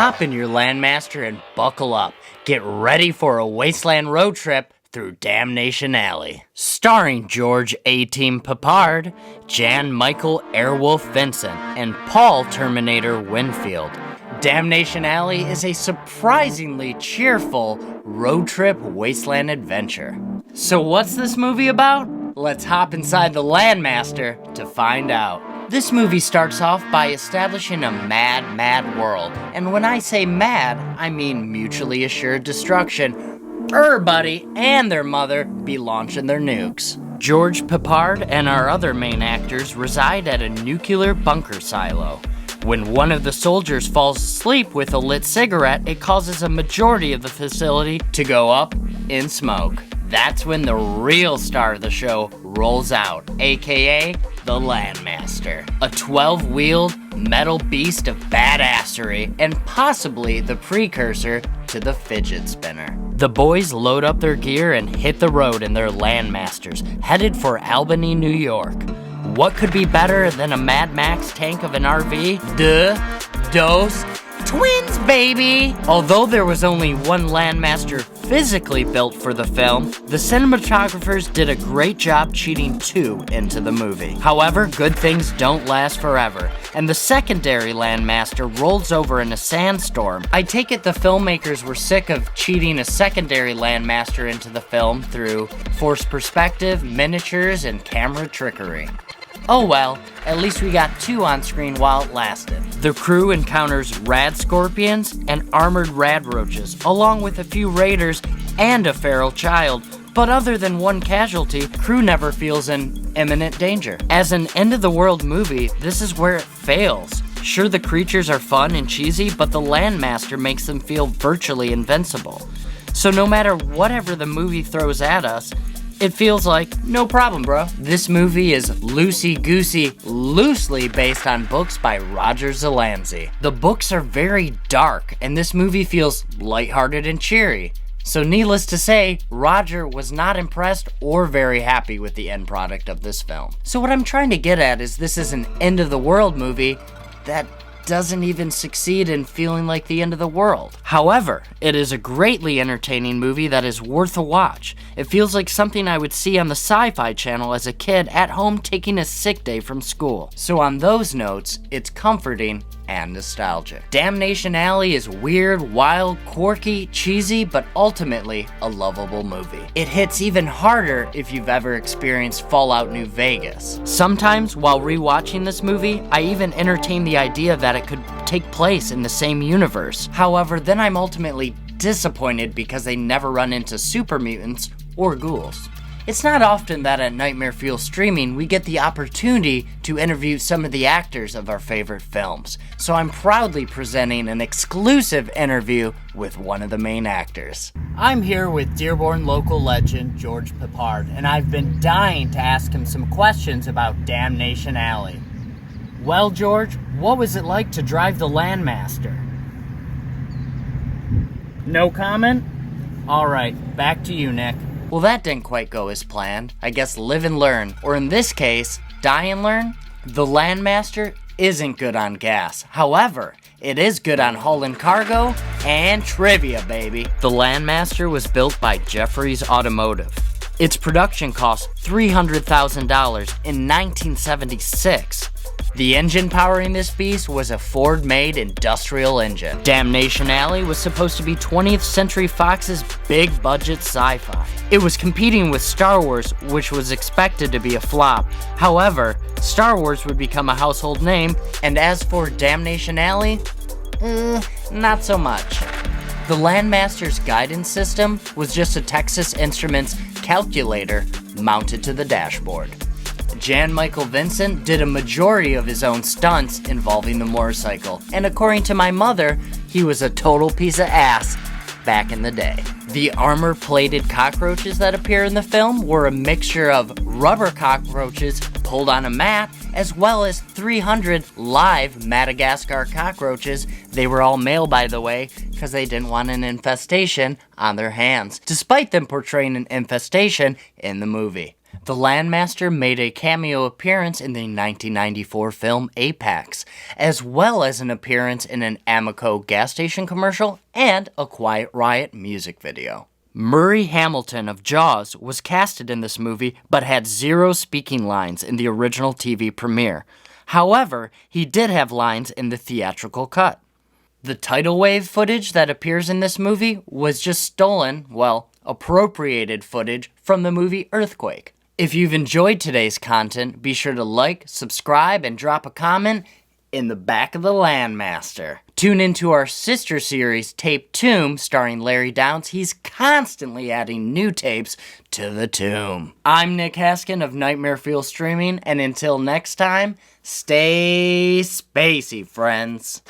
Hop in your Landmaster and buckle up. Get ready for a wasteland road trip through Damnation Alley. Starring George A-Team Peppard, Jan Michael Airwolf Vincent, and Paul Terminator Winfield. Damnation Alley is a surprisingly cheerful road trip wasteland adventure. So what's this movie about? Let's hop inside the Landmaster to find out. This movie starts off by establishing a mad world. And when I say mad, I mean mutually assured destruction. Everybody and their mother be launching their nukes. George Peppard and our other main actors reside at a nuclear bunker silo. When one of the soldiers falls asleep with a lit cigarette, it causes a majority of the facility to go up in smoke. That's when the real star of the show rolls out, aka the Landmaster. A 12-wheeled metal beast of badassery and possibly the precursor to the fidget spinner. The boys load up their gear and hit the road in their Landmasters, headed for Albany, New York. What could be better than a Mad Max tank of an RV? Dos twins, baby! Although there was only one Landmaster physically built for the film, the cinematographers did a great job cheating two into the movie. However, good things don't last forever, and the secondary Landmaster rolls over in a sandstorm. I take it the filmmakers were sick of cheating a secondary Landmaster into the film through forced perspective, miniatures, and camera trickery. Oh well, at least we got two on screen while it lasted. The crew encounters rad scorpions and armored rad roaches, along with a few raiders and a feral child. But other than one casualty, crew never feels in imminent danger. As an end-of-the-world movie, this is where it fails. Sure, the creatures are fun and cheesy, but the Landmaster makes them feel virtually invincible. So no matter whatever the movie throws at us, it feels like, no problem, bro. This movie is loosey-goosey, loosely based on books by Roger Zelazny. The books are very dark, and this movie feels lighthearted and cheery. So needless to say, Roger was not impressed or very happy with the end product of this film. So what I'm trying to get at is this is an end-of-the-world movie that doesn't even succeed in feeling like the end of the world. However, it is a greatly entertaining movie that is worth a watch. It feels like something I would see on the Sci-Fi Channel as a kid at home taking a sick day from school. So on those notes, it's comforting and nostalgic. Damnation Alley is weird, wild, quirky, cheesy, but ultimately a lovable movie. It hits even harder if you've ever experienced Fallout New Vegas. Sometimes while rewatching this movie, I even entertain the idea that it could take place in the same universe. However, then I'm ultimately disappointed because they never run into super mutants or ghouls. It's not often that at Nightmare Fuel Streaming we get the opportunity to interview some of the actors of our favorite films, so I'm proudly presenting an exclusive interview with one of the main actors. I'm here with Dearborn local legend George Peppard, and I've been dying to ask him some questions about Damnation Alley. Well, George, what was it like to drive the Landmaster? No comment? Alright, back to you, Nick. Well, that didn't quite go as planned. I guess live and learn, or in this case, die and learn. The Landmaster isn't good on gas. However, it is good on hauling cargo and trivia, baby. The Landmaster was built by Jeffries Automotive. Its production cost $300,000 in 1976. The engine powering this beast was a Ford-made industrial engine. Damnation Alley was supposed to be 20th Century Fox's big-budget sci-fi. It was competing with Star Wars, which was expected to be a flop. However, Star Wars would become a household name, and as for Damnation Alley, not so much. The Landmaster's guidance system was just a Texas Instruments calculator mounted to the dashboard. Jan Michael Vincent did a majority of his own stunts involving the motorcycle, and according to my mother, he was a total piece of ass back in the day. The armor-plated cockroaches that appear in the film were a mixture of rubber cockroaches pulled on a mat, as well as 300 live Madagascar cockroaches. They were all male, by the way, because they didn't want an infestation on their hands, despite them portraying an infestation in the movie. The Landmaster made a cameo appearance in the 1994 film Apex, as well as an appearance in an Amoco gas station commercial and a Quiet Riot music video. Murray Hamilton of Jaws was casted in this movie but had 0 speaking lines in the original TV premiere. However, he did have lines in the theatrical cut. The tidal wave footage that appears in this movie was just stolen, appropriated footage from the movie Earthquake. If you've enjoyed today's content, be sure to like, subscribe, and drop a comment in the back of the Landmaster. Tune into our sister series, Tape Tomb, starring Larry Downs. He's constantly adding new tapes to the tomb. I'm Nick Haskin of Nightmare Fuel Streaming, and until next time, stay spacey, friends.